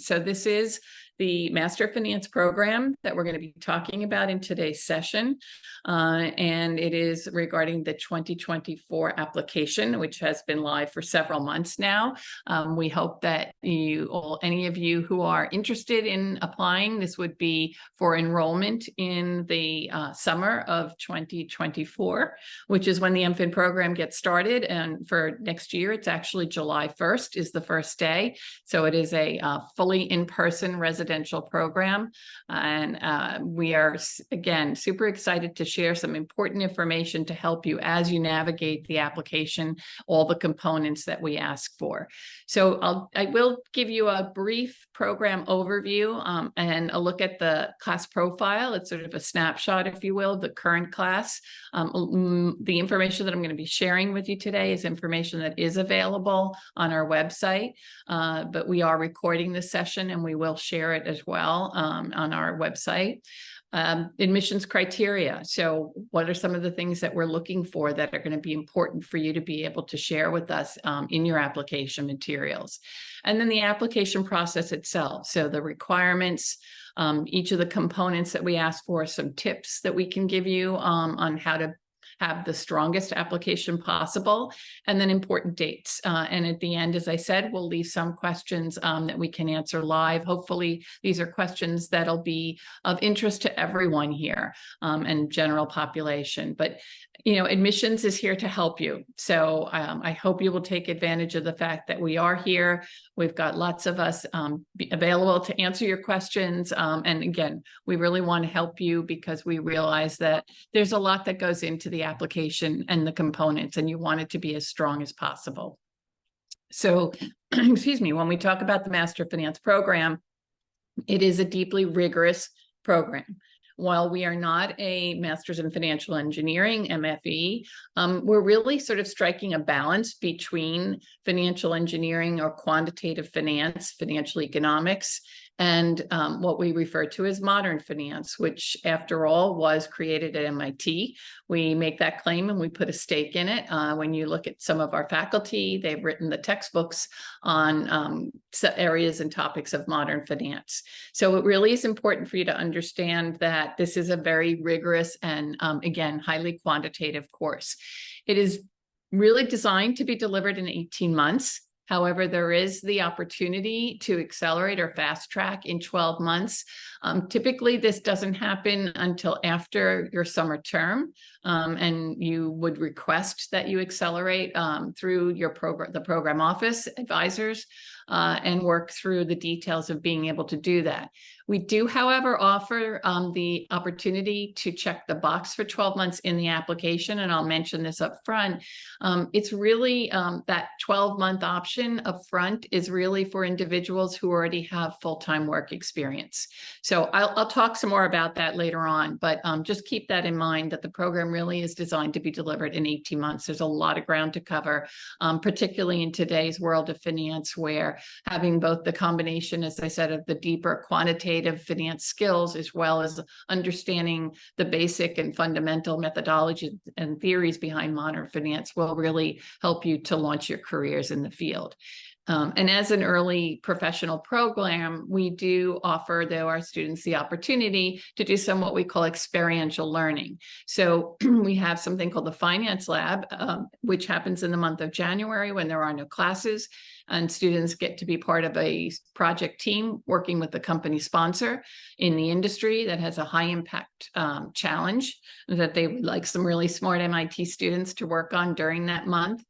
So this is the Master of Finance program that we're going to be talking about in today's session. And it is regarding the 2024 application, which has been live for several months now. We hope that any of you who are interested in applying, this would be for enrollment in the summer of 2024, which is when the MFIn program gets started. And for next year, it's actually July 1st is the first day. So it is a fully in-person residential program. And we are, again, super excited to share some important information to help you as you navigate the application, all the components that we ask for. So I will give you a brief program overview and a look at the class profile. It's sort of a snapshot, if you will, of the current class. The information that I'm going to be sharing with you today is information that is available on our website, but we are recording this session and we will share it as well on our website. Admissions criteria. So what are some of the things that we're looking for that are going to be important for you to be able to share with us in your application materials? And then the application process itself. So the requirements, each of the components that we ask for, some tips that we can give you on how to have the strongest application possible, and then important dates. And at the end, as I said, we'll leave some questions that we can answer live. Hopefully, these are questions that'll be of interest to everyone here and general population. But admissions is here to help you. So I hope you will take advantage of the fact that we are here. We've got lots of us available to answer your questions. And again, we really want to help you because we realize that there's a lot that goes into the application and the components, and you want it to be as strong as possible. So, excuse me, when we talk about the Master of Finance program, it is a deeply rigorous program. While we are not a Master's in Financial Engineering, MFE, we're really sort of striking a balance between financial engineering or quantitative finance, financial economics, and what we refer to as modern finance, which after all was created at MIT. We make that claim and we put a stake in it. When you look at some of our faculty, they've written the textbooks on areas and topics of modern finance. So it really is important for you to understand that this is a very rigorous and again, highly quantitative course. It is really designed to be delivered in 18 months. However, there is the opportunity to accelerate or fast track in 12 months. Typically, this doesn't happen until after your summer term, and you would request that you accelerate through your the program office advisors and work through the details of being able to do that. We do, however, offer the opportunity to check the box for 12 months in the application, and I'll mention this up front. It's really that 12-month option up front is really for individuals who already have full-time work experience. So I'll talk some more about that later on, but just keep that in mind that the program really is designed to be delivered in 18 months. There's a lot of ground to cover, particularly in today's world of finance, where having both the combination, as I said, of the deeper quantitative finance skills, as well as understanding the basic and fundamental methodologies and theories behind modern finance will really help you to launch your careers in the field. And as an early professional program, we do offer, though, our students the opportunity to do some what we call experiential learning. So we have something called the Finance Lab, which happens in the month of January when there are no classes, and students get to be part of a project team working with the company sponsor in the industry that has a high impact challenge that they would like some really smart MIT students to work on during that month.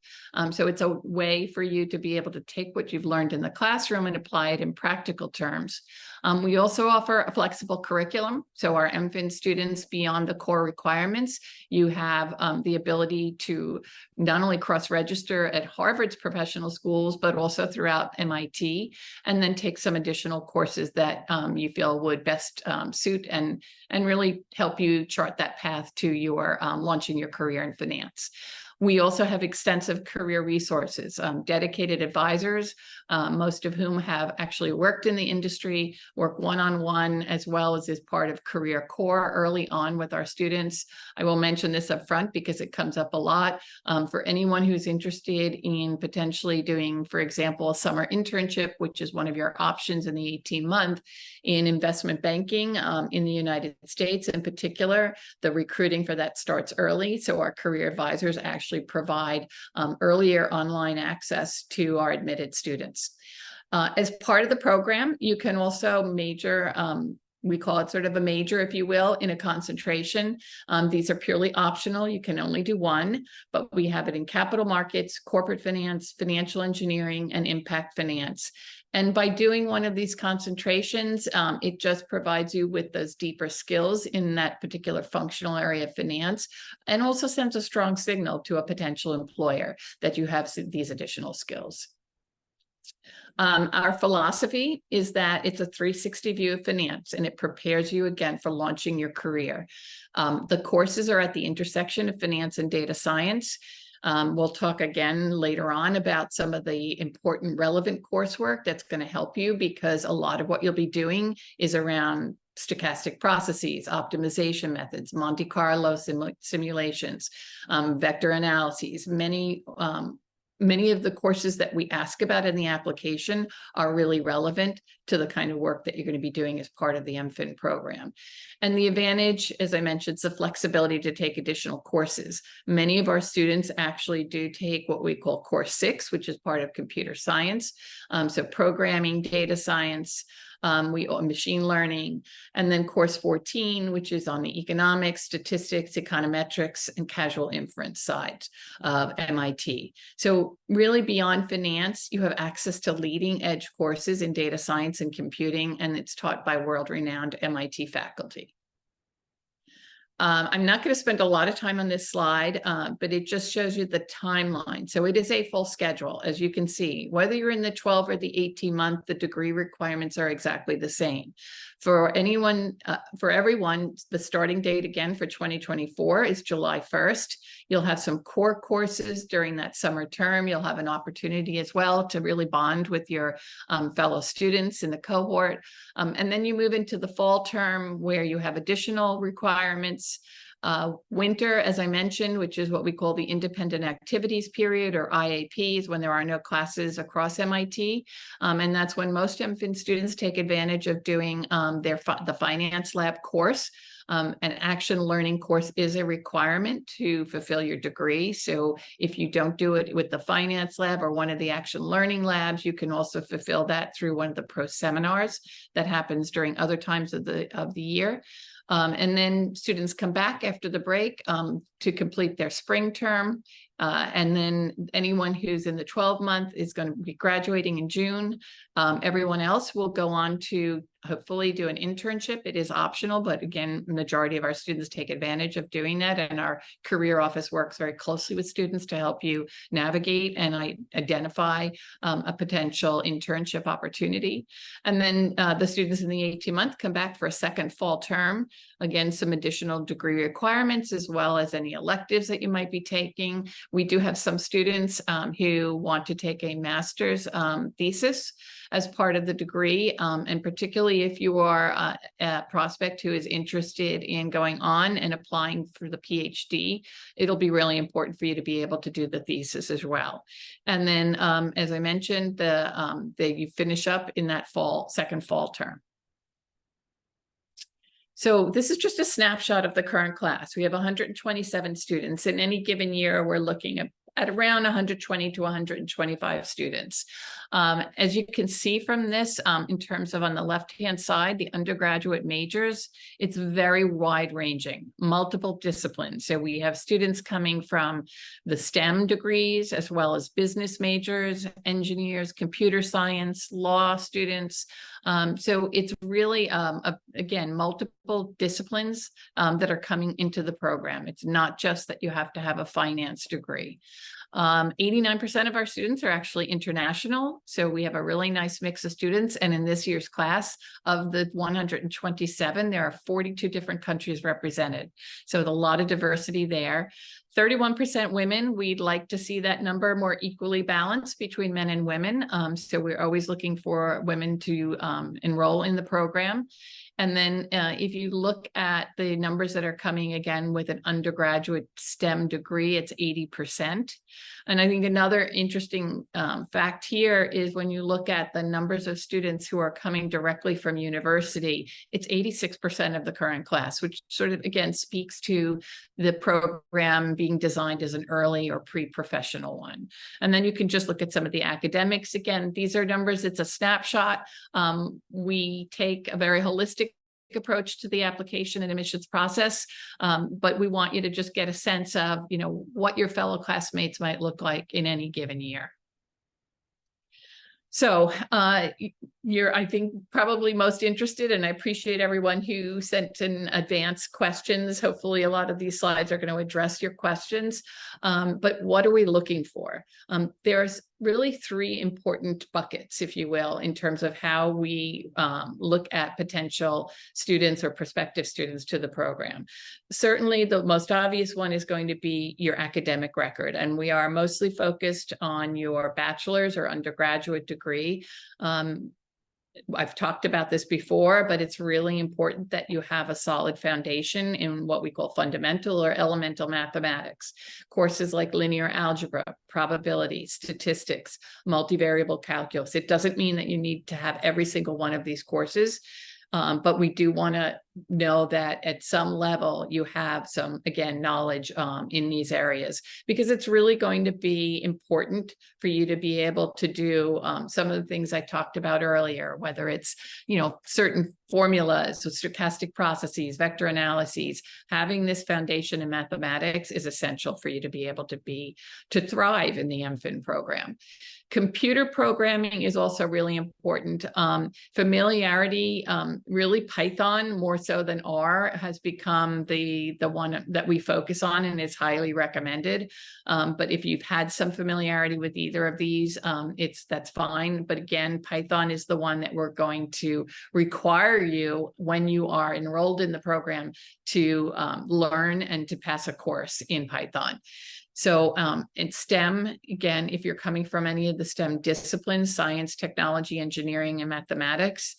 So it's a way for you to be able to take what you've learned in the classroom and apply it in practical terms. We also offer a flexible curriculum. So our MFIn students, beyond the core requirements, you have the ability to not only cross-register at Harvard's professional schools, but also throughout MIT, and then take some additional courses that you feel would best suit and really help you chart that path to your launching your career in finance. We also have extensive career resources, dedicated advisors, most of whom have actually worked in the industry, work one-on-one, as well as part of Career Core early on with our students. I will mention this up front because it comes up a lot. For anyone who's interested in potentially doing, for example, a summer internship, which is one of your options in the 18-month in investment banking in the United States in particular, the recruiting for that starts early. So our career advisors actually provide earlier online access to our admitted students. As part of the program, you can also major, we call it sort of a major, if you will, in a concentration. These are purely optional. You can only do one, but we have it in capital markets, corporate finance, financial engineering, and impact finance. And by doing one of these concentrations, it just provides you with those deeper skills in that particular functional area of finance, and also sends a strong signal to a potential employer that you have these additional skills. Our philosophy is that it's a 360 view of finance, and it prepares you again for launching your career. The courses are at the intersection of finance and data science. We'll talk again later on about some of the important relevant coursework that's going to help you, because a lot of what you'll be doing is around stochastic processes, optimization methods, Monte Carlo simulations, vector analyses. Many of the courses that we ask about in the application are really relevant to the kind of work that you're going to be doing as part of the MFIn program. And the advantage, as I mentioned, is the flexibility to take additional courses. Many of our students actually do take what we call course 6, which is part of computer science. So programming, data science, machine learning, and then course 14, which is on the economics, statistics, econometrics, and causal inference side of MIT. So really beyond finance, you have access to leading edge courses in data science and computing, and it's taught by world-renowned MIT faculty. I'm not going to spend a lot of time on this slide, but it just shows you the timeline. So it is a full schedule, as you can see. Whether you're in the 12 or the 18-month, the degree requirements are exactly the same. For everyone, the starting date again for 2024 is July 1st. You'll have some core courses during that summer term. You'll have an opportunity as well to really bond with your fellow students in the cohort. And then you move into the fall term where you have additional requirements. Winter, as I mentioned, which is what we call the independent activities period, or IAPs, when there are no classes across MIT. And that's when most MFIn students take advantage of doing the finance lab course. An action learning course is a requirement to fulfill your degree. So if you don't do it with the finance lab or one of the action learning labs, you can also fulfill that through one of the pro seminars that happens during other times of the year. And then students come back after the break to complete their spring term. And then anyone who's in the 12-month is going to be graduating in June. Everyone else will go on to hopefully do an internship. It is optional, but again, the majority of our students take advantage of doing that. And our career office works very closely with students to help you navigate and identify a potential internship opportunity. And then the students in the 18-month come back for a second fall term. Again, some additional degree requirements, as well as any electives that you might be taking. We do have some students who want to take a master's thesis as part of the degree, and particularly if you are a prospect who is interested in going on and applying for the PhD, it'll be really important for you to be able to do the thesis as well. And then, as I mentioned, you finish up in that second fall term. So this is just a snapshot of the current class. We have 127 students. In any given year, we're looking at around 120 to 125 students. As you can see from this, in terms of on the left-hand side, the undergraduate majors, it's very wide-ranging, multiple disciplines. So we have students coming from the STEM degrees, as well as business majors, engineers, computer science, law students. So it's really, again, multiple disciplines that are coming into the program. It's not just that you have to have a finance degree. 89% of our students are actually international. So we have a really nice mix of students. And in this year's class, of the 127, there are 42 different countries represented. So a lot of diversity there. 31% women. We'd like to see that number more equally balanced between men and women. So we're always looking for women to enroll in the program. And then if you look at the numbers that are coming again with an undergraduate STEM degree, it's 80%. And I think another interesting fact here is when you look at the numbers of students who are coming directly from university, it's 86% of the current class, which sort of, again, speaks to the program being designed as an early or pre-professional one. And then you can just look at some of the academics. Again, these are numbers, it's a snapshot. We take a very holistic approach to the application and admissions process, but we want you to just get a sense of, what your fellow classmates might look like in any given year. So you're, I think, probably most interested, and I appreciate everyone who sent in advance questions. Hopefully a lot of these slides are going to address your questions. But what are we looking for? There's really three important buckets, if you will, in terms of how we look at potential students or prospective students to the program. Certainly the most obvious one is going to be your academic record, and we are mostly focused on your bachelor's or undergraduate degree. I've talked about this before, but it's really important that you have a solid foundation in what we call fundamental or elemental mathematics. Courses like linear algebra, probability, statistics, multivariable calculus. It doesn't mean that you need to have every single one of these courses, but we do want to know that at some level you have some, again, knowledge in these areas, because it's really going to be important for you to be able to do some of the things I talked about earlier, whether it's, certain formulas, so stochastic processes, vector analyses. Having this foundation in mathematics is essential for you to be able to thrive in the MFIn program. Computer programming is also really important. Familiarity, really Python more so than R has become the one that we focus on and is highly recommended. But if you've had some familiarity with either of these, that's fine. But again, Python is the one that we're going to require you when you are enrolled in the program to learn and to pass a course in Python. So in STEM, again, if you're coming from any of the STEM disciplines, science, technology, engineering, and mathematics,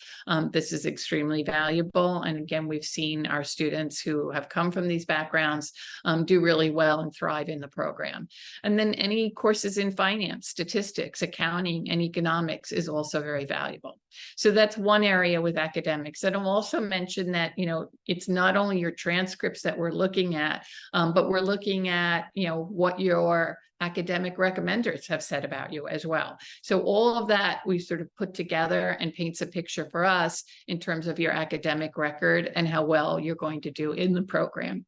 this is extremely valuable. And again, we've seen our students who have come from these backgrounds do really well and thrive in the program. And then any courses in finance, statistics, accounting, and economics is also very valuable. So that's one area with academics. And I'll also mention that, it's not only your transcripts that we're looking at, but we're looking at, what your academic recommenders have said about you as well. So all of that we sort of put together and paints a picture for us in terms of your academic record and how well you're going to do in the program.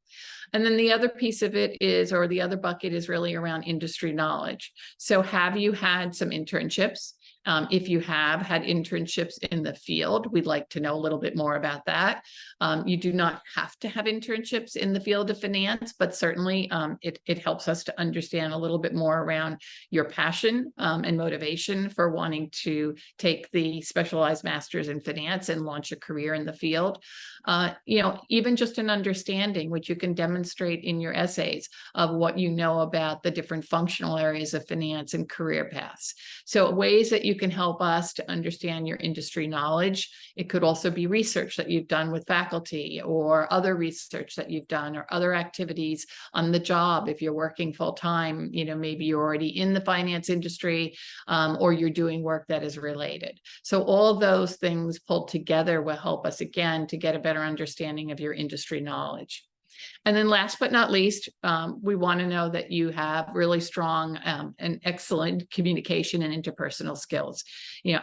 And then the other piece of it is, or the other bucket is really around industry knowledge. So have you had some internships? If you have had internships in the field, we'd like to know a little bit more about that. You do not have to have internships in the field of finance, but certainly it helps us to understand a little bit more around your passion and motivation for wanting to take the specialized master's in finance and launch a career in the field. Even just an understanding, which you can demonstrate in your essays, of what you know about the different functional areas of finance and career paths. So ways that you can help us to understand your industry knowledge. It could also be research that you've done with faculty, or other research that you've done, or other activities on the job. If you're working full time, maybe you're already in the finance industry, or you're doing work that is related. So all those things pulled together will help us, again, to get a better understanding of your industry knowledge. And then last but not least, we want to know that you have really strong and excellent communication and interpersonal skills.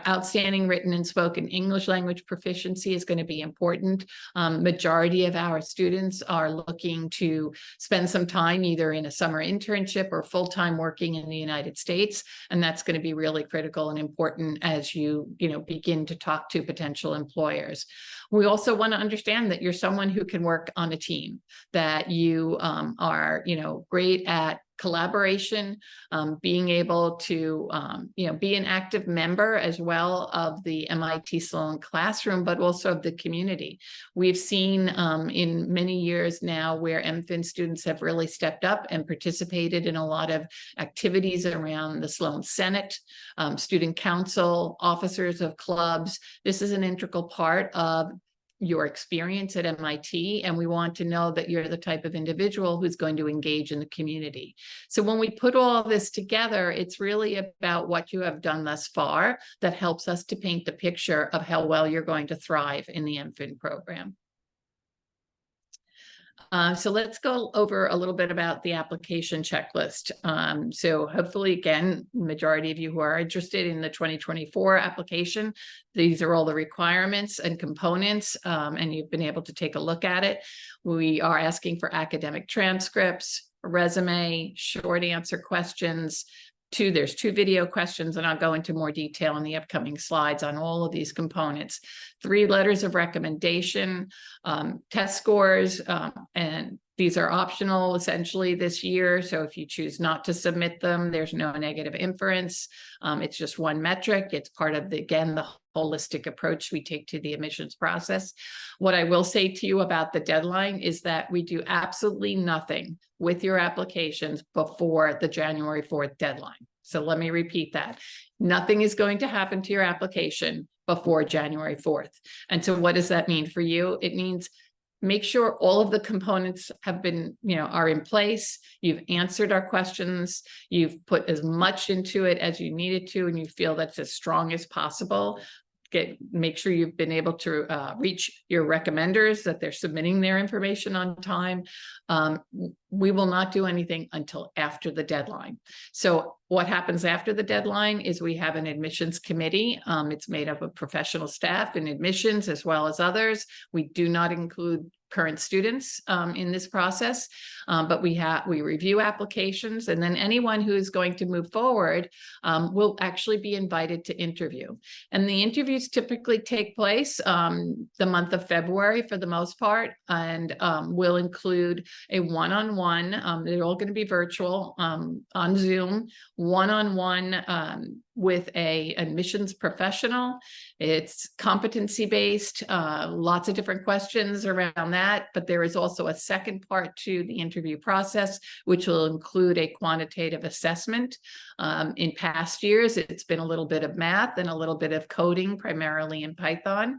Outstanding written and spoken English language proficiency is going to be important. Majority of our students are looking to spend some time either in a summer internship or full-time working in the United States. And that's going to be really critical and important as you begin to talk to potential employers. We also want to understand that you're someone who can work on a team, that you are, great at collaboration, being able to, be an active member as well of the MIT Sloan classroom, but also of the community. We've seen in many years now where MFIn students have really stepped up and participated in a lot of activities around the Sloan Senate, student council, officers of clubs. This is an integral part of your experience at MIT, and we want to know that you're the type of individual who's going to engage in the community. So when we put all this together, it's really about what you have done thus far that helps us to paint the picture of how well you're going to thrive in the MFIn program. So let's go over a little bit about the application checklist. So hopefully, again, majority of you who are interested in the 2024 application, these are all the requirements and components, and you've been able to take a look at it. We are asking for academic transcripts, a resume, short answer questions. There's 2 video questions, and I'll go into more detail in the upcoming slides on all of these components. 3 letters of recommendation, test scores, and these are optional essentially this year. So if you choose not to submit them, there's no negative inference. It's just one metric. It's part of the holistic approach we take to the admissions process. What I will say to you about the deadline is that we do absolutely nothing with your applications before the January 4th deadline. So let me repeat that. Nothing is going to happen to your application before January 4th. And so what does that mean for you? It means make sure all of the components have been, are in place. You've answered our questions. You've put as much into it as you needed to, and you feel that's as strong as possible. Make sure you've been able to reach your recommenders, that they're submitting their information on time. We will not do anything until after the deadline. So what happens after the deadline is we have an admissions committee. It's made up of professional staff in admissions as well as others. We do not include current students in this process, but we review applications, and then anyone who is going to move forward will actually be invited to interview. And the interviews typically take place the month of February for the most part, and will include a one-on-one. They're all going to be virtual on Zoom, one-on-one with a admissions professional. It's competency-based, lots of different questions around that, but there is also a second part to the interview process, which will include a quantitative assessment. In past years, it's been a little bit of math and a little bit of coding, primarily in Python,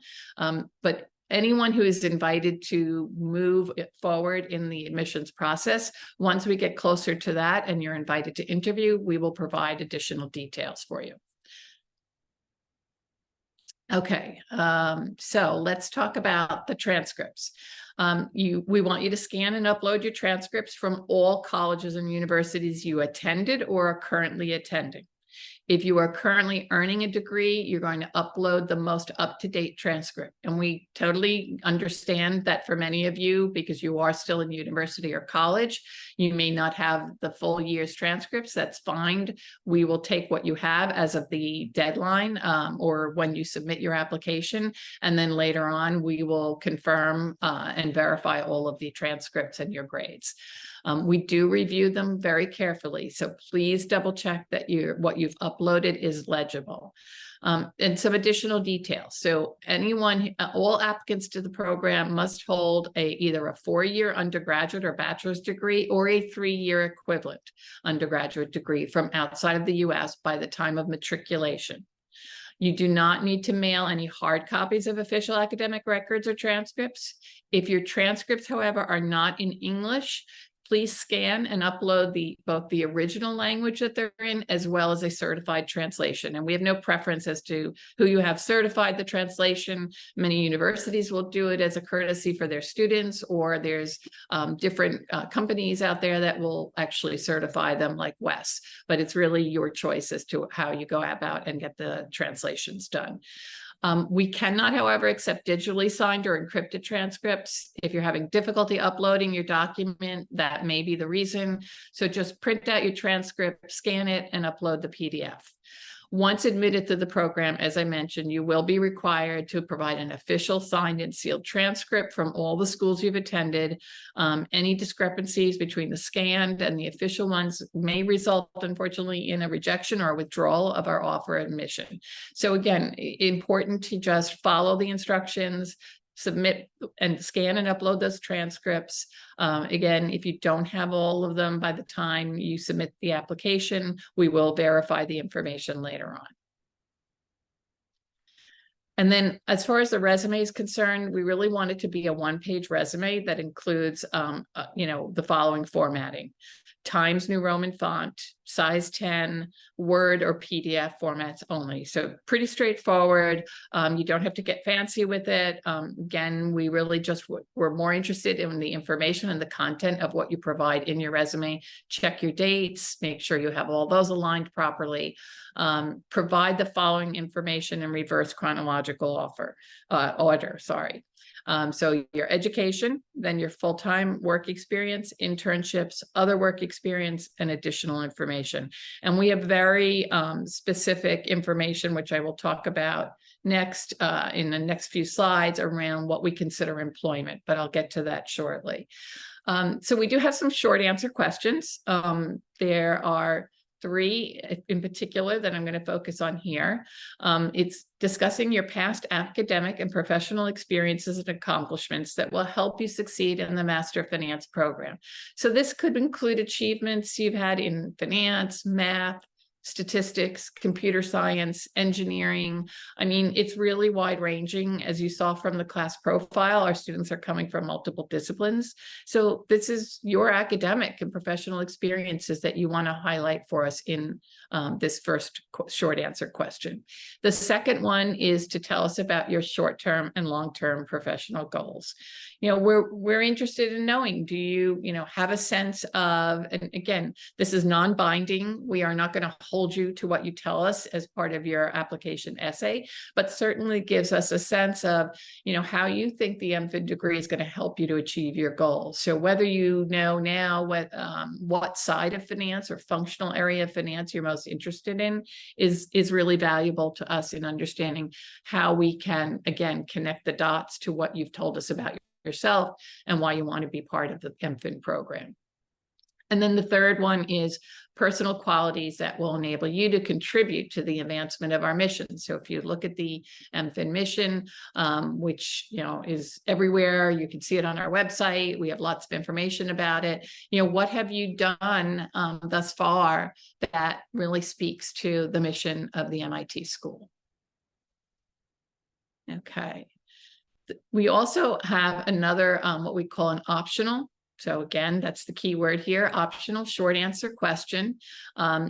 but anyone who is invited to move forward in the admissions process, once we get closer to that and you're invited to interview, we will provide additional details for you. Okay, so let's talk about the transcripts. We want you to scan and upload your transcripts from all colleges and universities you attended or are currently attending. If you are currently earning a degree, you're going to upload the most up-to-date transcript. And we totally understand that for many of you, because you are still in university or college, you may not have the full year's transcripts. That's fine. We will take what you have as of the deadline or when you submit your application. And then later on, we will confirm and verify all of the transcripts and your grades. We do review them very carefully, so please double check that what you've uploaded is legible. And some additional details. So all applicants to the program must hold either a 4-year undergraduate or bachelor's degree or a 3-year equivalent undergraduate degree from outside of the US by the time of matriculation. You do not need to mail any hard copies of official academic records or transcripts. If your transcripts, however, are not in English, please scan and upload both the original language that they're in as well as a certified translation. And we have no preference as to who you have certified the translation. Many universities will do it as a courtesy for their students, or there's different companies out there that will actually certify them, like WES. But it's really your choice as to how you go about and get the translations done. We cannot, however, accept digitally signed or encrypted transcripts. If you're having difficulty uploading your document, that may be the reason. So just print out your transcript, scan it, and upload the PDF. Once admitted to the program, as I mentioned, you will be required to provide an official signed and sealed transcript from all the schools you've attended. Any discrepancies between the scanned and the official ones may result, unfortunately, in a rejection or withdrawal of our offer of admission. So again, important to just follow the instructions, submit and scan and upload those transcripts. Again, if you don't have all of them by the time you submit the application, we will verify the information later on. And then as far as the resume is concerned, we really want it to be a one-page resume that includes, the following formatting: Times New Roman font, size 10, Word or PDF formats only. So pretty straightforward. You don't have to get fancy with it. Again, we really just we're more interested in the information and the content of what you provide in your resume. Check your dates, make sure you have all those aligned properly. Provide the following information in reverse chronological order. So your education, then your full-time work experience, internships, other work experience, and additional information. And we have very specific information, which I will talk about next in the next few slides, around what we consider employment, but I'll get to that shortly. So we do have some short answer questions. There are 3 in particular that I'm going to focus on here. It's discussing your past academic and professional experiences and accomplishments that will help you succeed in the Master of Finance program. So this could include achievements you've had in finance, math, statistics, computer science, engineering. I mean, it's really wide ranging. As you saw from the class profile, our students are coming from multiple disciplines. So this is your academic and professional experiences that you want to highlight for us in this first short answer question. The second one is to tell us about your short-term and long-term professional goals. We're interested in knowing, do you have a sense of, and again, this is non-binding. We are not going to hold you to what you tell us as part of your application essay, but certainly gives us a sense of, how you think the MFIn degree is going to help you to achieve your goals. So whether you know now what side of finance or functional area of finance you're most interested in is really valuable to us in understanding how we can, again, connect the dots to what you've told us about yourself and why you want to be part of the MFIn program. And then the third one is personal qualities that will enable you to contribute to the advancement of our mission. So if you look at the MFIn mission, which is everywhere, you can see it on our website. We have lots of information about it. What have you done thus far that really speaks to the mission of the MIT school? Okay. We also have another, what we call an optional. So again, that's the key word here, optional short answer question.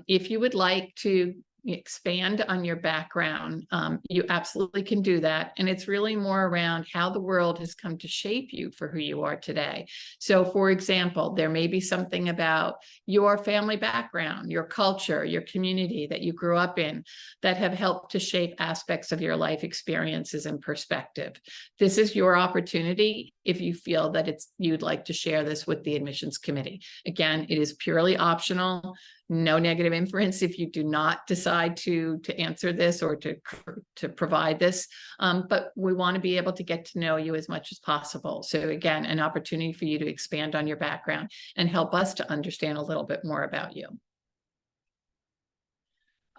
If you would like to expand on your background, you absolutely can do that. And it's really more around how the world has come to shape you for who you are today. So for example, there may be something about your family background, your culture, your community that you grew up in that have helped to shape aspects of your life experiences and perspective. This is your opportunity if you feel that you'd like to share this with the admissions committee. Again, it is purely optional. No negative inference if you do not decide to answer this or to provide this, but we want to be able to get to know you as much as possible. So again, an opportunity for you to expand on your background and help us to understand a little bit more about you.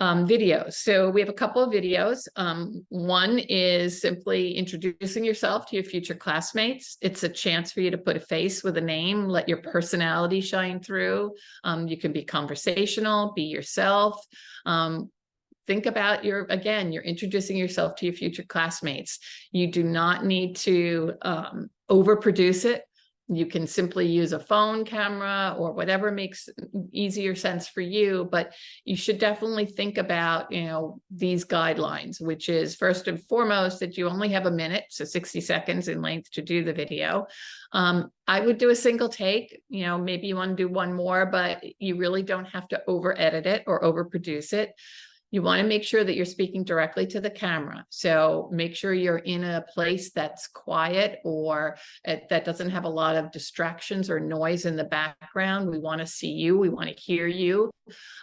Videos. So we have a couple of videos. One is simply introducing yourself to your future classmates. It's a chance for you to put a face with a name, let your personality shine through. You can be conversational, be yourself. Think about you're introducing yourself to your future classmates. You do not need to overproduce it. You can simply use a phone camera or whatever makes easier sense for you, but you should definitely think about, these guidelines, which is first and foremost that you only have a minute, so 60 seconds in length to do the video. I would do a single take, maybe you want to do one more, but you really don't have to over edit it or overproduce it. You want to make sure that you're speaking directly to the camera. So make sure you're in a place that's quiet or that doesn't have a lot of distractions or noise in the background. We want to see you. We want to hear you.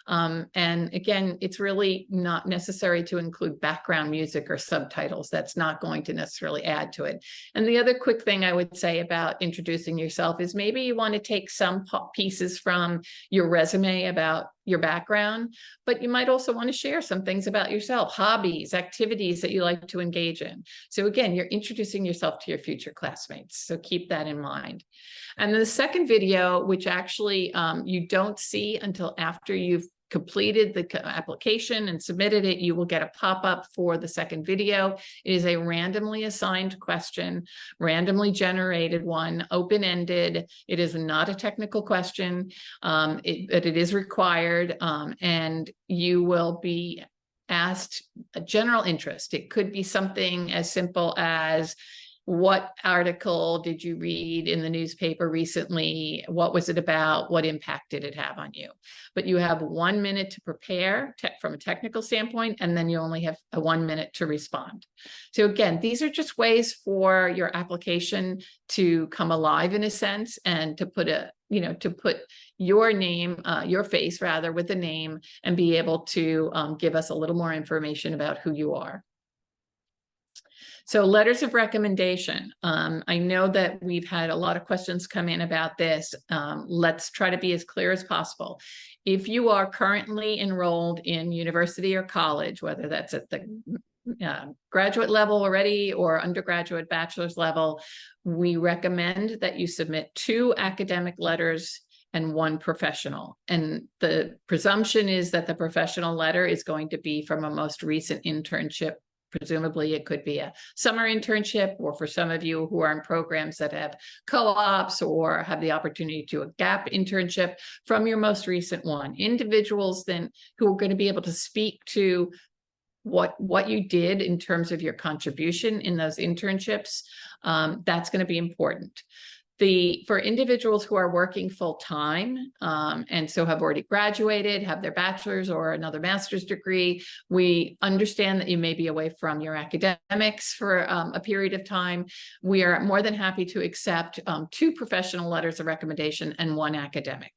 And again, it's really not necessary to include background music or subtitles. That's not going to necessarily add to it. And the other quick thing I would say about introducing yourself is maybe you want to take some pieces from your resume about your background, but you might also want to share some things about yourself, hobbies, activities that you like to engage in. So again, you're introducing yourself to your future classmates. So keep that in mind. And the second video, which actually you don't see until after you've completed the application and submitted it, you will get a pop-up for the second video. It is a randomly assigned question, randomly generated one, open-ended. It is not a technical question, but it is required, and you will be asked a general interest. It could be something as simple as, what article did you read in the newspaper recently? What was it about? What impact did it have on you? But you have 1 minute to prepare from a technical standpoint, and then you only have 1 minute to respond. So again, these are just ways for your application to come alive in a sense, and to put your name, your face rather, with a name, and be able to give us a little more information about who you are. So letters of recommendation. I know that we've had a lot of questions come in about this. Let's try to be as clear as possible. If you are currently enrolled in university or college, whether that's at the graduate level already or undergraduate bachelor's level, we recommend that you submit 2 academic letters and 1 professional. And the presumption is that the professional letter is going to be from a most recent internship. Presumably it could be a summer internship, or for some of you who are in programs that have co-ops or have the opportunity to do a gap internship, from your most recent one. Individuals then who are going to be able to speak to what you did in terms of your contribution in those internships, that's going to be important. For individuals who are working full-time, and so have already graduated, have their bachelor's or another master's degree, we understand that you may be away from your academics for a period of time. We are more than happy to accept 2 professional letters of recommendation and 1 academic.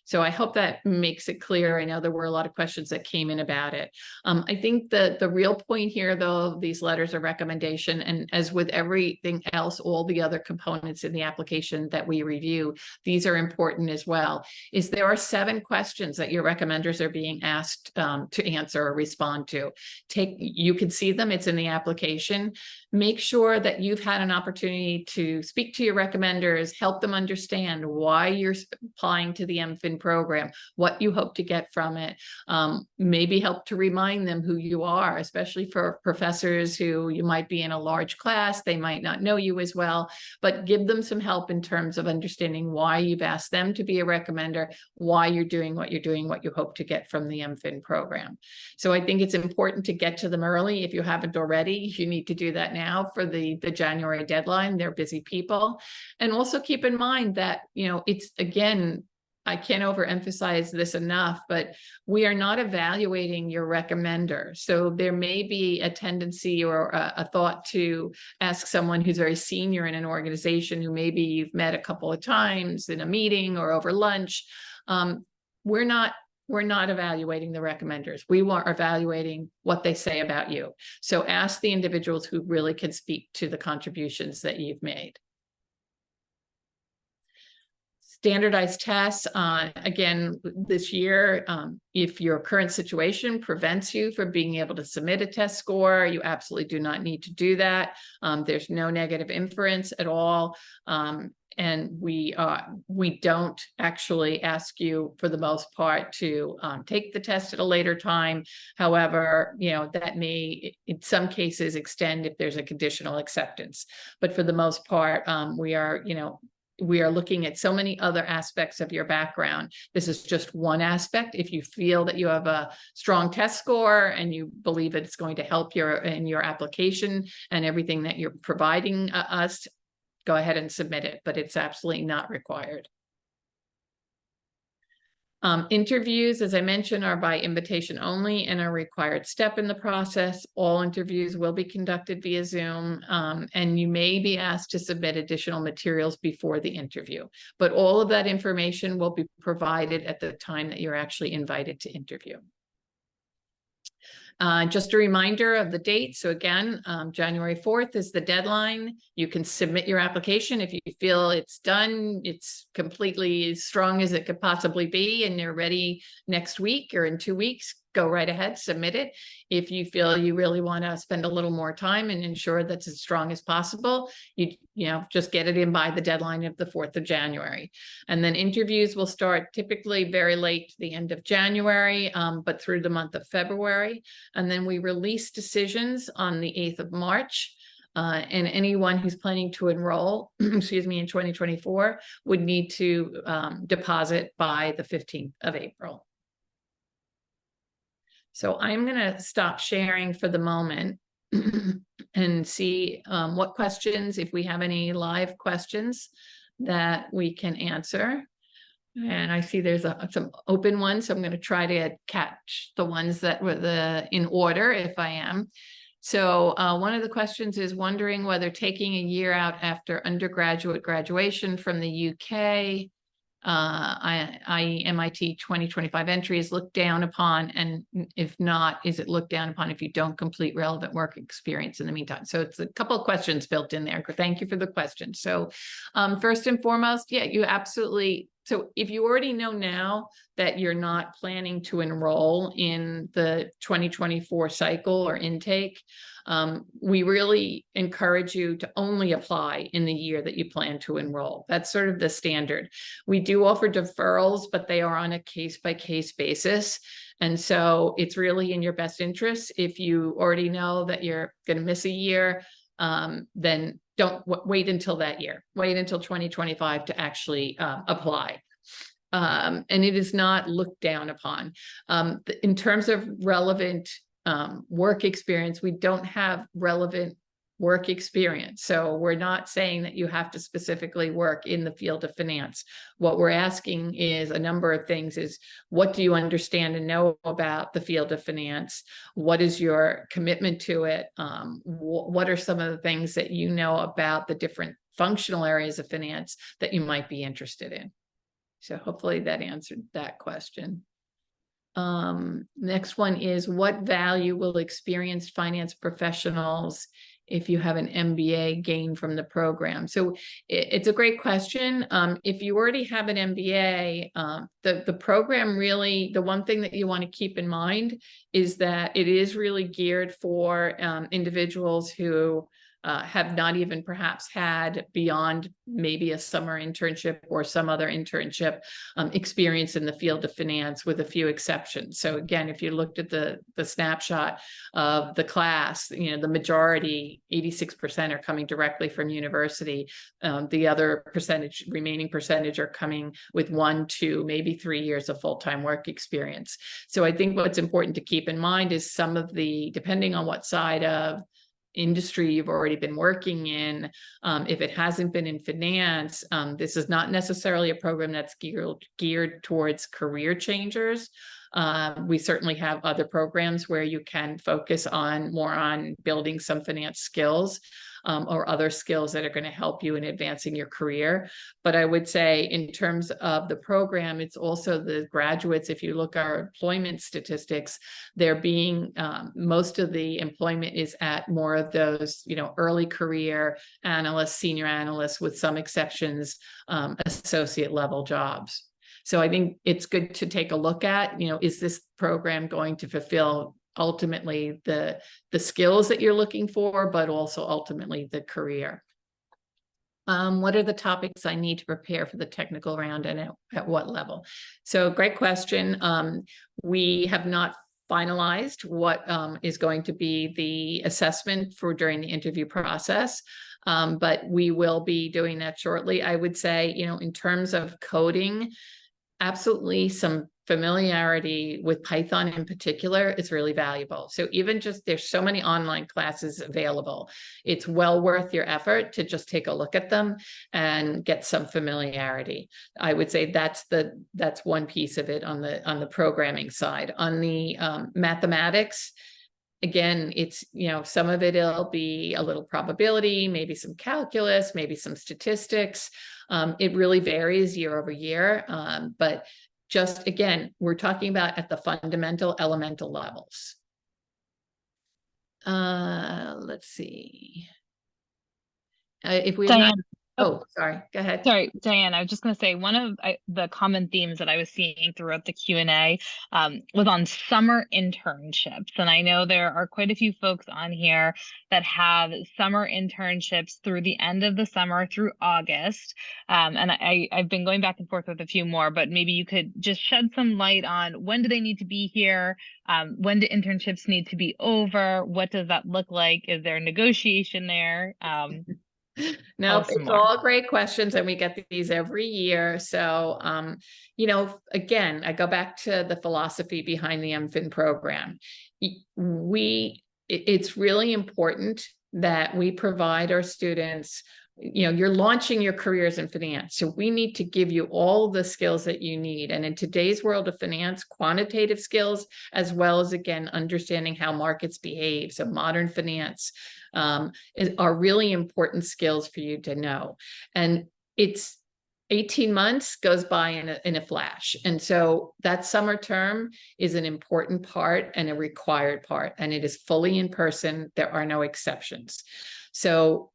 So I hope that makes it clear. I know there were a lot of questions that came in about it. I think the real point here, though, these letters of recommendation, and as with everything else, all the other components in the application that we review, these are important as well, is there are 7 questions that your recommenders are being asked to answer or respond to. You can see them, it's in the application. Make sure that you've had an opportunity to speak to your recommenders, help them understand why you're applying to the MFIn program, what you hope to get from it, maybe help to remind them who you are, especially for professors who you might be in a large class, they might not know you as well, but give them some help in terms of understanding why you've asked them to be a recommender, why you're doing, what you hope to get from the MFIn program. So I think it's important to get to them early. If you haven't already, you need to do that now for the January deadline. They're busy people. And also keep in mind that, it's, again, I can't overemphasize this enough, but we are not evaluating your recommender. So there may be a tendency or a thought to ask someone who's very senior in an organization, who maybe you've met a couple of times in a meeting or over lunch. We're not evaluating the recommenders. We are evaluating what they say about you. So ask the individuals who really can speak to the contributions that you've made. Standardized tests, again, this year, if your current situation prevents you from being able to submit a test score, you absolutely do not need to do that. There's no negative inference at all. And we don't actually ask you, for the most part, to take the test at a later time. However, that may, in some cases, extend if there's a conditional acceptance. But for the most part, we are looking at so many other aspects of your background. This is just one aspect. If you feel that you have a strong test score and you believe it's going to help in your application and everything that you're providing us, go ahead and submit it, but it's absolutely not required. Interviews, as I mentioned, are by invitation only and a required step in the process. All interviews will be conducted via Zoom, and you may be asked to submit additional materials before the interview. But all of that information will be provided at the time that you're actually invited to interview. Just a reminder of the date. So again, January 4th is the deadline. You can submit your application if you feel it's done, it's completely as strong as it could possibly be, and you're ready next week or in 2 weeks. Go right ahead, submit it. If you feel you really want to spend a little more time and ensure that's as strong as possible, you know, just get it in by the deadline of the 4th of January. And then interviews will start typically very late, the end of January, but through the month of February. And then we release decisions on the 8th of March. And anyone who's planning to enroll, excuse me, in 2024 would need to deposit by the 15th of April. So I'm going to stop sharing for the moment and see what questions, if we have any live questions that we can answer. And I see there's some open ones, so I'm going to try to catch the ones that were in order if I am. So one of the questions is wondering whether taking a year out after undergraduate graduation from the UK, MIT 2025 entry is looked down upon, and if not, is it looked down upon if you don't complete relevant work experience in the meantime? So it's a couple of questions built in there. Thank you for the question. So first and foremost, yeah, you absolutely. So if you already know now that you're not planning to enroll in the 2024 cycle or intake, we really encourage you to only apply in the year that you plan to enroll. That's sort of the standard. We do offer deferrals, but they are on a case-by-case basis. And so it's really in your best interest. If you already know that you're going to miss a year, then don't wait until that year. Wait until 2025 to actually apply. And it is not looked down upon. In terms of relevant work experience, we don't have relevant work experience. So we're not saying that you have to specifically work in the field of finance. What we're asking is a number of things: is what do you understand and know about the field of finance? What is your commitment to it? What are some of the things that you know about the different functional areas of finance that you might be interested in? So hopefully that answered that question. Next one is, what value will experienced finance professionals, if you have an MBA, gain from the program? So it's a great question. If you already have an MBA, the program really, the one thing that you want to keep in mind is that it is really geared for individuals who have not even perhaps had, beyond maybe a summer internship or some other internship, experience in the field of finance, with a few exceptions. So again, if you looked at the snapshot of the class, you know, the majority, 86%, are coming directly from university. The other remaining percentage are coming with 1, 2, maybe 3 years of full-time work experience. So I think what's important to keep in mind is some of the, depending on what side of industry you've already been working in, if it hasn't been in finance, this is not necessarily a program that's geared towards career changers. We certainly have other programs where you can focus more on building some finance skills, or other skills that are going to help you in advancing your career. But I would say, in terms of the program, it's also the graduates. If you look at our employment statistics, most of the employment is at more of those, you know, early career analysts, senior analysts, with some exceptions, associate level jobs. So I think it's good to take a look at, you know, is this program going to fulfill ultimately the skills that you're looking for, but also ultimately the career. What are the topics I need to prepare for the technical round, and at what level? So great question. We have not finalized what is going to be the assessment for during the interview process, but we will be doing that shortly. I would say, you know, in terms of coding, absolutely some familiarity with Python in particular is really valuable. So even just, there's so many online classes available. It's well worth your effort to just take a look at them and get some familiarity. I would say that's one piece of it on the programming side. On the mathematics, again, it's, some of it'll be a little probability, maybe some calculus, maybe some statistics. It really varies year over year. But just, again, we're talking about at the fundamental elemental levels. Let's see. If we have Diane. Oh, sorry, go ahead. Sorry, Diane, I was just going to say one of the common themes that I was seeing throughout the Q&A was on summer internships. And I know there are quite a few folks on here that have summer internships through the end of the summer through August. And I've been going back and forth with a few more, but maybe you could just shed some light on when do they need to be here? When do internships need to be over? What does that look like? Is there a negotiation there? No, it's all great questions, and we get these every year. So, again, I go back to the philosophy behind the MFIn program. It's really important that we provide our students, you're launching your careers in finance. So we need to give you all the skills that you need. And in today's world of finance, quantitative skills, as well as, again, understanding how markets behave. So modern finance are really important skills for you to know. And it's 18 months goes by in a flash. And so that summer term is an important part and a required part, and it is fully in person. There are no exceptions. So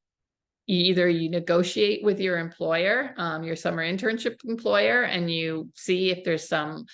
either you negotiate with your employer, your summer internship employer, and you see if there's some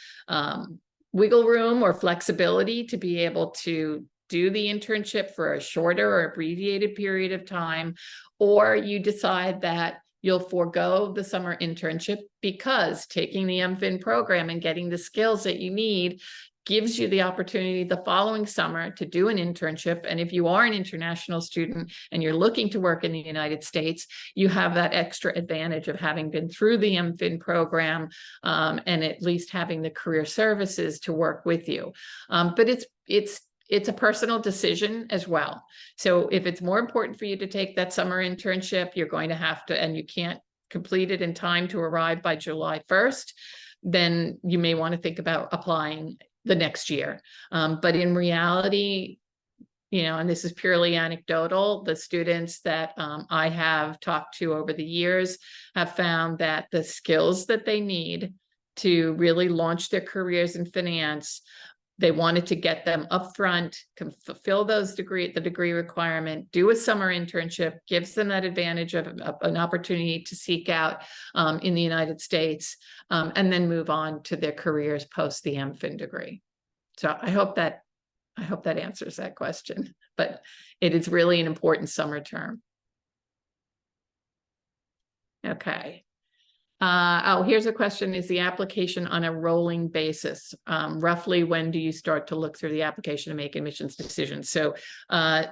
wiggle room or flexibility to be able to do the internship for a shorter or abbreviated period of time, or you decide that you'll forego the summer internship because taking the MFIn program and getting the skills that you need gives you the opportunity the following summer to do an internship. And if you are an international student and you're looking to work in the United States, you have that extra advantage of having been through the MFIn program and at least having the career services to work with you. But it's a personal decision as well. So if it's more important for you to take that summer internship, you're going to have to, and you can't complete it in time to arrive by July 1st, then you may want to think about applying the next year. But in reality, and this is purely anecdotal, the students that I have talked to over the years have found that the skills that they need to really launch their careers in finance, they wanted to get them up front, can fulfill the degree requirement, do a summer internship, gives them that advantage of an opportunity to seek out in the United States, and then move on to their careers post the MFIn degree. So I hope that answers that question, but it is really an important summer term. Okay. Here's a question. Is the application on a rolling basis? Roughly when do you start to look through the application and make admissions decisions? So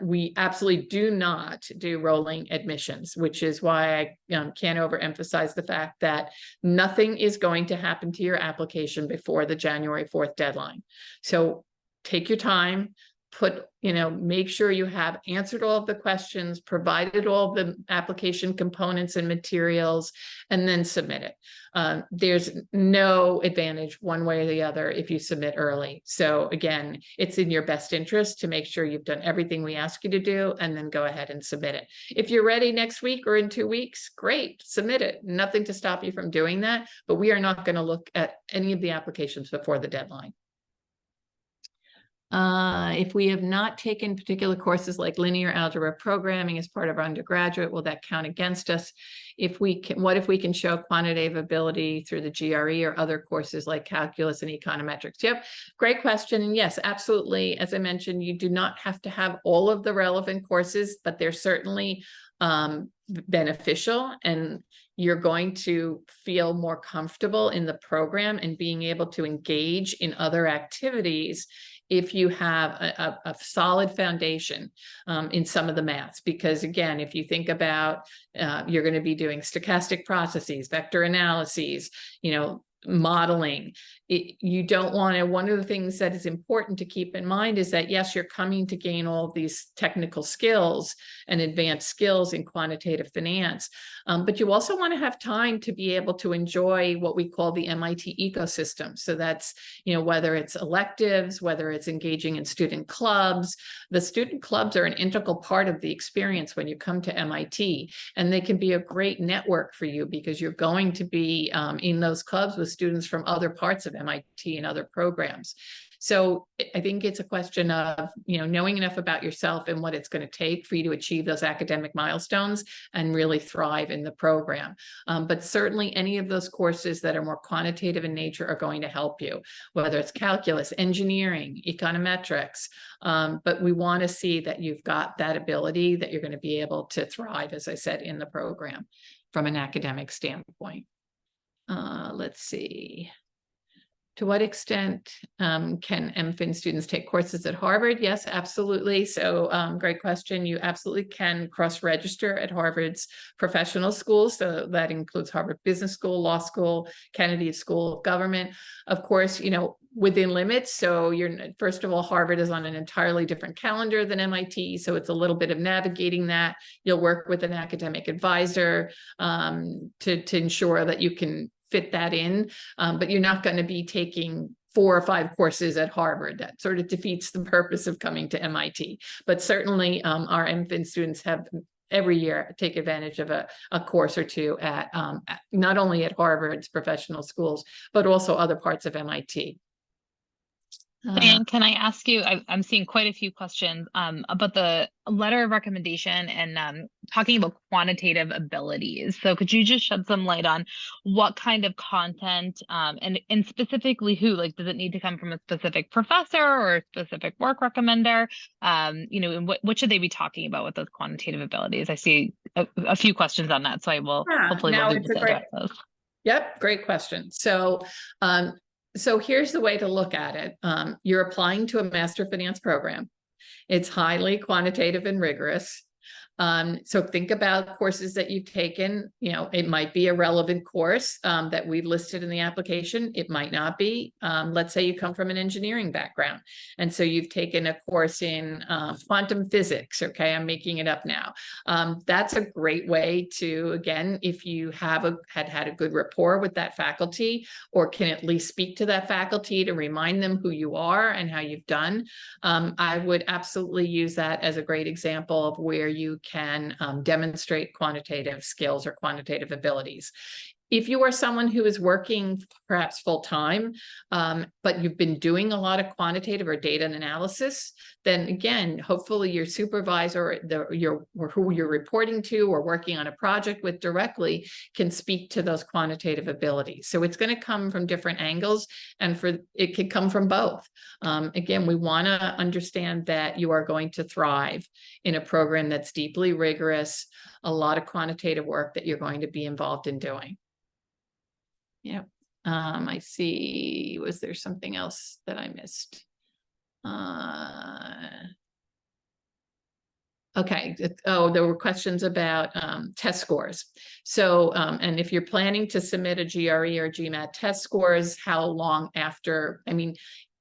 we absolutely do not do rolling admissions, which is why I can't overemphasize the fact that nothing is going to happen to your application before the January 4th deadline. So take your time. Make sure you have answered all of the questions, provided all the application components and materials, and then submit it. There's no advantage one way or the other if you submit early. So again, it's in your best interest to make sure you've done everything we ask you to do and then go ahead and submit it. If you're ready next week or in 2 weeks, great, submit it. Nothing to stop you from doing that, but we are not going to look at any of the applications before the deadline. If we have not taken particular courses like linear algebra programming as part of our undergraduate, will that count against us? What if we can show quantitative ability through the GRE or other courses like calculus and econometrics? Yep, great question. And yes, absolutely. As I mentioned, you do not have to have all of the relevant courses, but they're certainly beneficial, and you're going to feel more comfortable in the program and being able to engage in other activities if you have a solid foundation in some of the maths. Because again, if you think about, you're going to be doing stochastic processes, vector analyses, modeling. You don't want to, one of the things that is important to keep in mind is that, yes, you're coming to gain all of these technical skills and advanced skills in quantitative finance, but you also want to have time to be able to enjoy what we call the MIT ecosystem. So that's, whether it's electives, whether it's engaging in student clubs. The student clubs are an integral part of the experience when you come to MIT, and they can be a great network for you because you're going to be in those clubs with students from other parts of MIT and other programs. So I think it's a question of, knowing enough about yourself and what it's going to take for you to achieve those academic milestones and really thrive in the program. But certainly any of those courses that are more quantitative in nature are going to help you, whether it's calculus, engineering, econometrics. But we want to see that you've got that ability, that you're going to be able to thrive, as I said, in the program from an academic standpoint. Let's see. To what extent can MFIn students take courses at Harvard? Yes, absolutely. So great question. You absolutely can cross-register at Harvard's professional schools. So that includes Harvard Business School, Law School, Kennedy School of Government. Of course, within limits. So first of all, Harvard is on an entirely different calendar than MIT. So it's a little bit of navigating that. You'll work with an academic advisor to ensure that you can fit that in, but you're not going to be taking 4 or 5 courses at Harvard. That sort of defeats the purpose of coming to MIT. But certainly our MFIn students have every year take advantage of a course or two at not only at Harvard's professional schools, but also other parts of MIT. Diane, can I ask you, I'm seeing quite a few questions about the letter of recommendation and talking about quantitative abilities. So could you just shed some light on what kind of content and specifically who, like, does it need to come from a specific professor or a specific work recommender? And what should they be talking about with those quantitative abilities? I see a few questions on that, so I will hopefully we'll be able to address those. Yep, great question. So here's the way to look at it. You're applying to a master finance program. It's highly quantitative and rigorous. So think about courses that you've taken. It might be a relevant course that we've listed in the application. It might not be. Let's say you come from an engineering background, and so you've taken a course in quantum physics. Okay, I'm making it up now. That's a great way to, again, if you have had a good rapport with that faculty, or can at least speak to that faculty to remind them who you are and how you've done, I would absolutely use that as a great example of where you can demonstrate quantitative skills or quantitative abilities. If you are someone who is working perhaps full-time, but you've been doing a lot of quantitative or data analysis, then again, hopefully your supervisor, or who you're reporting to or working on a project with directly, can speak to those quantitative abilities. So it's going to come from different angles, and it could come from both. Again, we want to understand that you are going to thrive in a program that's deeply rigorous, a lot of quantitative work that you're going to be involved in doing. Yep. I see. Was there something else that I missed? Okay. Oh, there were questions about test scores. So, and if you're planning to submit a GRE or GMAT test scores, how long after?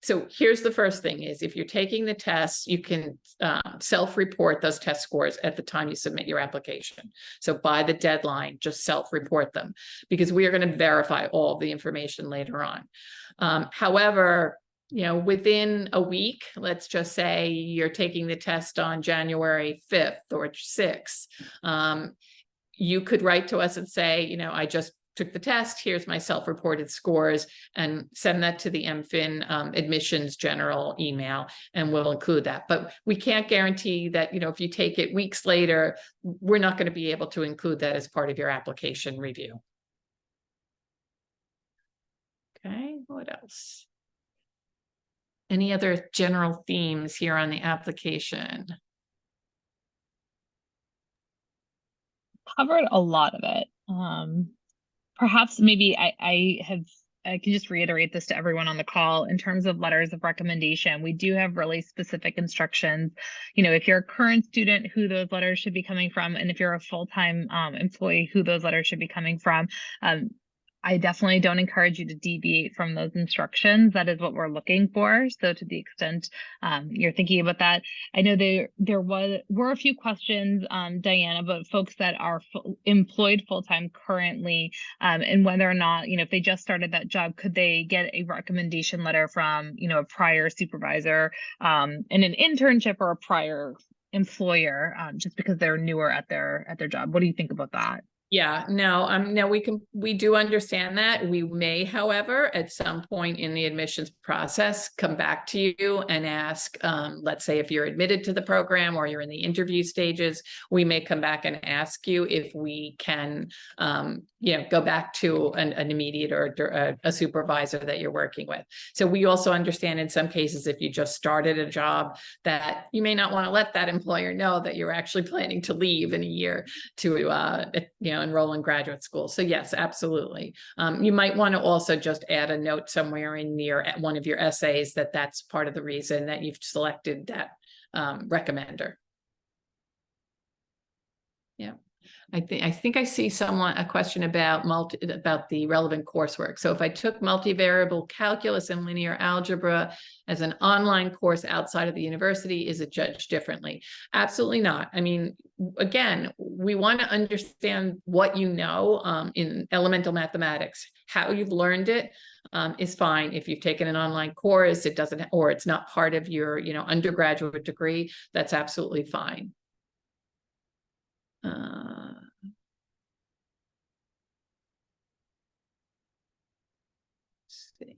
So here's the first thing is, if you're taking the tests, you can self-report those test scores at the time you submit your application. So by the deadline, just self-report them, because we are going to verify all of the information later on. However, within a week, let's just say you're taking the test on January 5th or 6th, you could write to us and say, I just took the test, here's my self-reported scores, and send that to the MFIN admissions general email, and we'll include that. But we can't guarantee that, if you take it weeks later, we're not going to be able to include that as part of your application review. Okay, what else? Any other general themes here on the application? Covered a lot of it. Perhaps maybe I can just reiterate this to everyone on the call. In terms of letters of recommendation, we do have really specific instructions. If you're a current student, who those letters should be coming from, and if you're a full-time employee, who those letters should be coming from. I definitely don't encourage you to deviate from those instructions. That is what we're looking for. So to the extent you're thinking about that, I know were a few questions, Diana, about folks that are employed full-time currently, and whether or not, if they just started that job, could they get a recommendation letter from, a prior supervisor in an internship or a prior employer, just because they're newer at their job. What do you think about that? Yeah, no, we do understand that. We may, however, at some point in the admissions process, come back to you and ask, let's say if you're admitted to the program or you're in the interview stages, we may come back and ask you if we can, go back to an immediate or a supervisor that you're working with. So we also understand in some cases, if you just started a job, that you may not want to let that employer know that you're actually planning to leave in a year to, enroll in graduate school. So yes, absolutely. You might want to also just add a note somewhere in one of your essays that that's part of the reason that you've selected that recommender. Yeah. I think I see a question about the relevant coursework. So if I took multivariable calculus and linear algebra as an online course outside of the university, is it judged differently? Absolutely not. I mean, again, we want to understand what you know in elemental mathematics. How you've learned it is fine. If you've taken an online course, it doesn't, or it's not part of your, undergraduate degree, that's absolutely fine. See.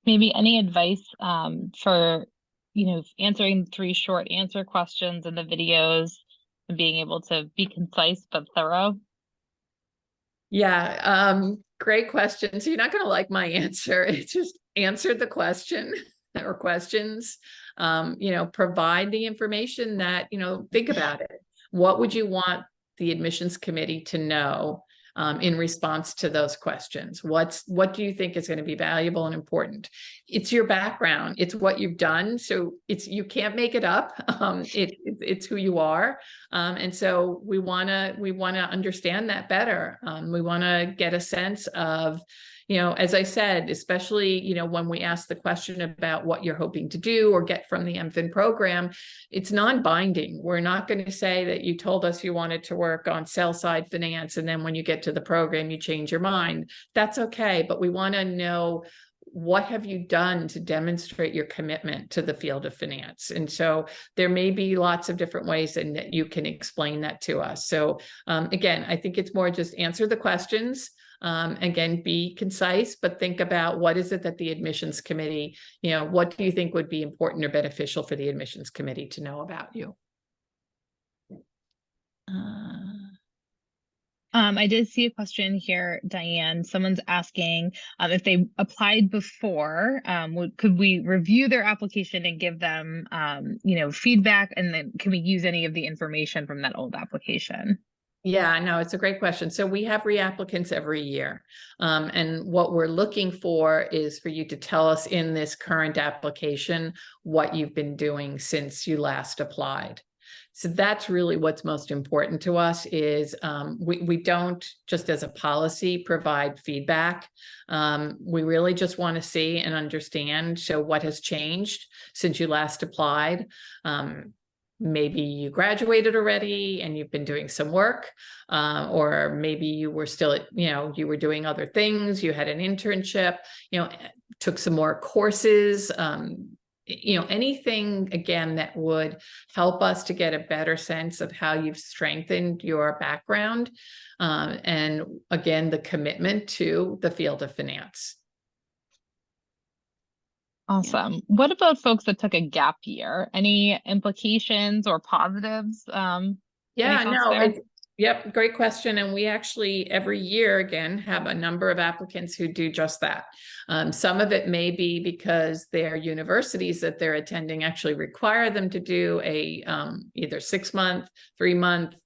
Maybe any advice for, answering 3 short answer questions in the videos and being able to be concise but thorough? Yeah, great question. So you're not going to like my answer. It's just answer the question or questions, provide the information that, think about it. What would you want the admissions committee to know in response to those questions? What do you think is going to be valuable and important? It's your background. It's what you've done. So you can't make it up. It's who you are. And so we want to understand that better. We want to get a sense of, as I said, especially, when we ask the question about what you're hoping to do or get from the MFIn program, it's non-binding. We're not going to say that you told us you wanted to work on sell-side finance, and then when you get to the program, you change your mind. That's okay. But we want to know, what have you done to demonstrate your commitment to the field of finance? And so there may be lots of different ways and that you can explain that to us. So again, I think it's more just answer the questions. Again, be concise, but think about what is it that the admissions committee, what do you think would be important or beneficial for the admissions committee to know about you? I did see a question here, Diane. Someone's asking if they applied before, could we review their application and give them, feedback? And then can we use any of the information from that old application? Yeah, no, it's a great question. So we have reapplicants every year. And what we're looking for is for you to tell us in this current application what you've been doing since you last applied. So that's really what's most important to us is we don't, just as a policy, provide feedback. We really just want to see and understand, so what has changed since you last applied. Maybe you graduated already and you've been doing some work, or maybe you were still, you were doing other things, you had an internship, took some more courses, anything, again, that would help us to get a better sense of how you've strengthened your background. And again, the commitment to the field of finance. Awesome. Yeah. What about folks that took a gap year? Any implications or positives? Yeah, no, yep, great question. And we actually every year, again, have a number of applicants who do just that. Some of it may be because their universities that they're attending actually require them to do a either 6-month, 3-month,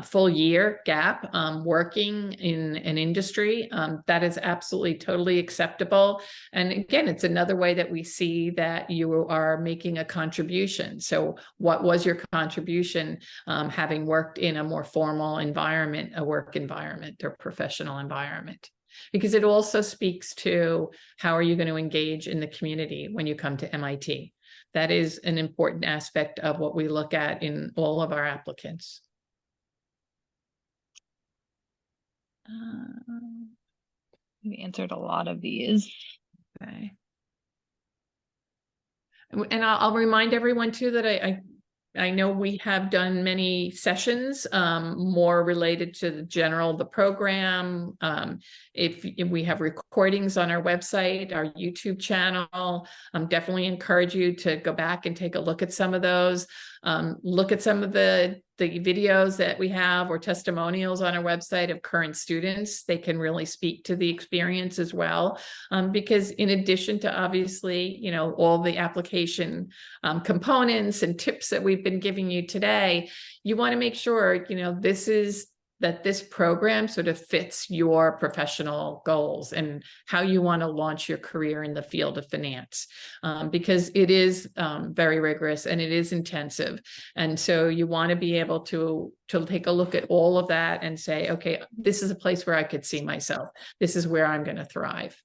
full year gap working in an industry, that is absolutely totally acceptable. And again, it's another way that we see that you are making a contribution. So what was your contribution having worked in a more formal environment, a work environment or professional environment? Because it also speaks to how are you going to engage in the community when you come to MIT. That is an important aspect of what we look at in all of our applicants. We answered a lot of these. Okay. And I'll remind everyone too that I know we have done many sessions more related to the program. If we have recordings on our website, our YouTube channel, definitely encourage you to go back and take a look at some of those. Look at some of the videos that we have or testimonials on our website of current students. They can really speak to the experience as well. Because in addition to obviously, you know, all the application components and tips that we've been giving you today, you want to make sure, you know, this program sort of fits your professional goals and how you want to launch your career in the field of finance, because it is very rigorous and it is intensive. And so you want to be able to take a look at all of that and say, okay, this is a place where I could see myself. This is where I'm going to thrive.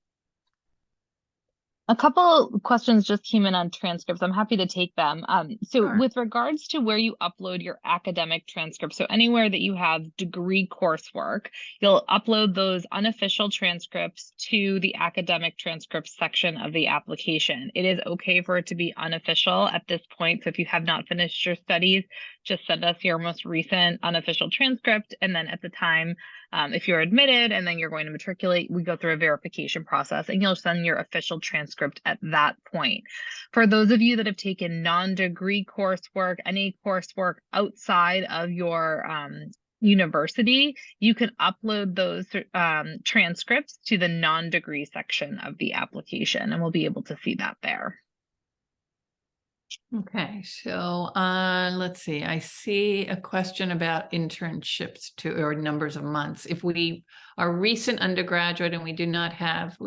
A couple questions just came in on transcripts. I'm happy to take them. So Sure. with regards to where you upload your academic transcripts, so anywhere that you have degree coursework, you'll upload those unofficial transcripts to the academic transcripts section of the application. It is okay for it to be unofficial at this point. So if you have not finished your studies, just send us your most recent unofficial transcript. And then at the time, if you're admitted and then you're going to matriculate, we go through a verification process and you'll send your official transcript at that point. For those of you that have taken non-degree coursework, any coursework outside of your university, you can upload those transcripts to the non-degree section of the application, and we'll be able to see that there. Okay, so let's see. I see a question about internships or numbers of months. If we are recent undergraduate and we do not have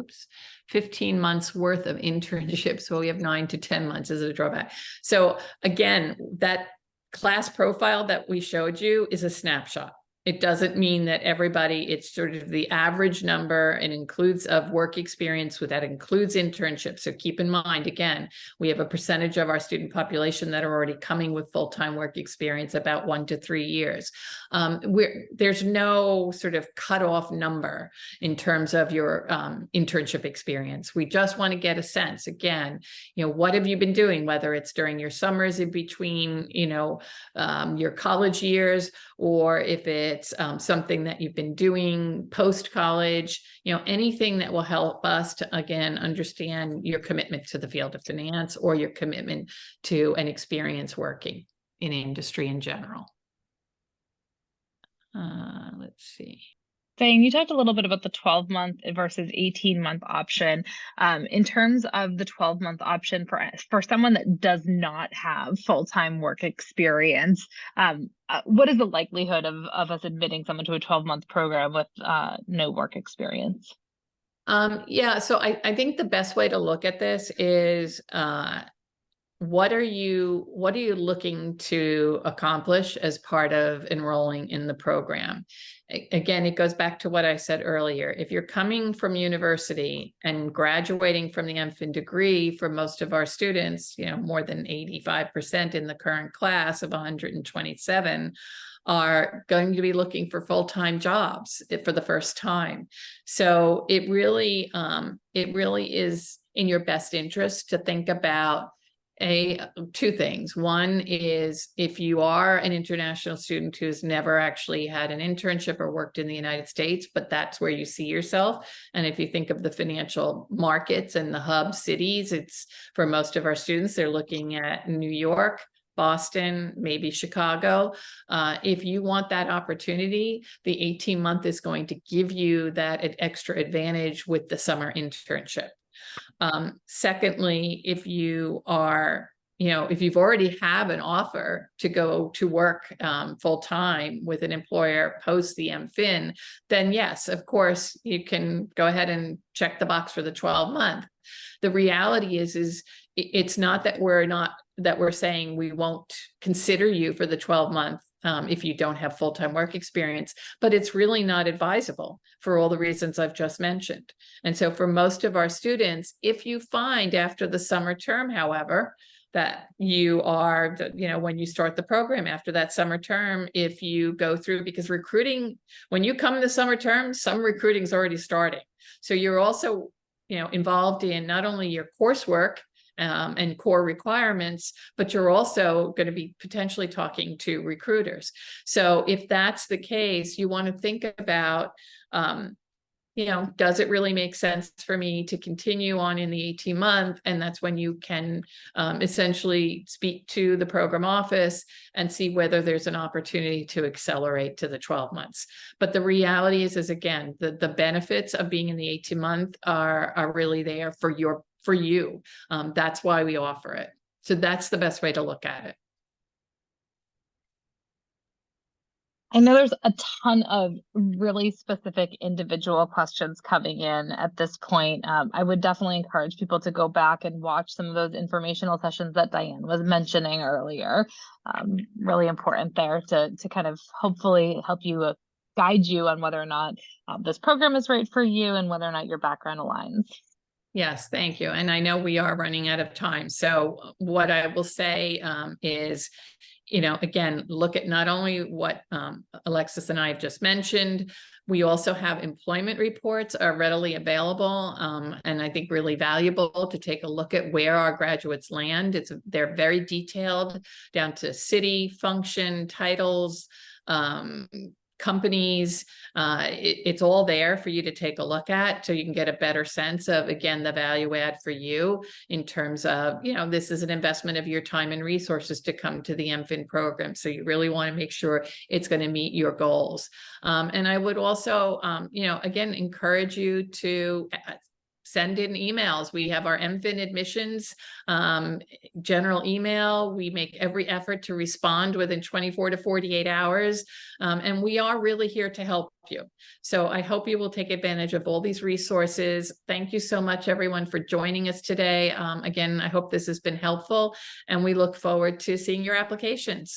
15 months worth of internships, so we have 9 to 10 months as a drawback. So again, that class profile that we showed you is a snapshot. It doesn't mean that everybody, it's sort of the average number and includes of work experience that includes internships. So keep in mind, again, we have a percentage of our student population that are already coming with full-time work experience, about 1 to 3 years. There's no sort of cutoff number in terms of your internship experience. We just want to get a sense, again, you know, what have you been doing, whether it's during your summers in between, you know, your college years, or if it's something that you've been doing post-college, you know, anything that will help us to, again, understand your commitment to the field of finance or your commitment to an experience working in industry in general. Let's see. Diane, you talked a little bit about the 12-month versus 18-month option. In terms of the 12-month option for someone that does not have full-time work experience, what is the likelihood of us admitting someone to a 12-month program with no work experience? Yeah, so I think the best way to look at this is what are you looking to accomplish as part of enrolling in the program? Again, it goes back to what I said earlier. If you're coming from university and graduating from the MFIn degree, for most of our students, you know, more than 85% in the current class of 127 are going to be looking for full-time jobs for the first time. So it really is in your best interest to think about two things. One is if you are an international student who's never actually had an internship or worked in the United States, but that's where you see yourself. And if you think of the financial markets and the hub cities, it's for most of our students, they're looking at New York, Boston, maybe Chicago. If you want that opportunity, the 18-month is going to give you that extra advantage with the summer internship. Secondly, if you are, if you've already have an offer to go to work full time with an employer post the MFIN, then yes, of course, you can go ahead and check the box for the 12-month. The reality is it's not that we're saying we won't consider you for the 12-month if you don't have full-time work experience, but it's really not advisable for all the reasons I've just mentioned. And so for most of our students, if you find after the summer term, however, that you are, when you start the program after that summer term, if you go through, because recruiting, when you come in the summer term, some recruiting is already starting. So you're also, involved in not only your coursework and core requirements, but you're also going to be potentially talking to recruiters. So if that's the case, you want to think about, does it really make sense for me to continue on in the 18-month? And that's when you can essentially speak to the program office and see whether there's an opportunity to accelerate to the 12 months. But the reality is again, the benefits of being in the 18-month are really there for you. That's why we offer it. So that's the best way to look at it. I know there's a ton of really specific individual questions coming in at this point. I would definitely encourage people to go back and watch some of those informational sessions that Diane was mentioning earlier. Really important there to kind of hopefully help you guide you on whether or not this program is right for you and whether or not your background aligns. Yes, thank you. And I know we are running out of time. So what I will say is, again, look at not only what Alexis and I have just mentioned, we also have employment reports are readily available and I think really valuable to take a look at where our graduates land. They're very detailed down to city, function, titles, companies. It's all there for you to take a look at so you can get a better sense of, again, the value add for you in terms of, this is an investment of your time and resources to come to the MFIN program. So you really want to make sure it's going to meet your goals. And I would also, again, encourage you to send in emails. We have our MFIN admissions general email. We make every effort to respond within 24 to 48 hours. And we are really here to help you. So I hope you will take advantage of all these resources. Thank you so much, everyone, for joining us today. Again, I hope this has been helpful, and we look forward to seeing your applications.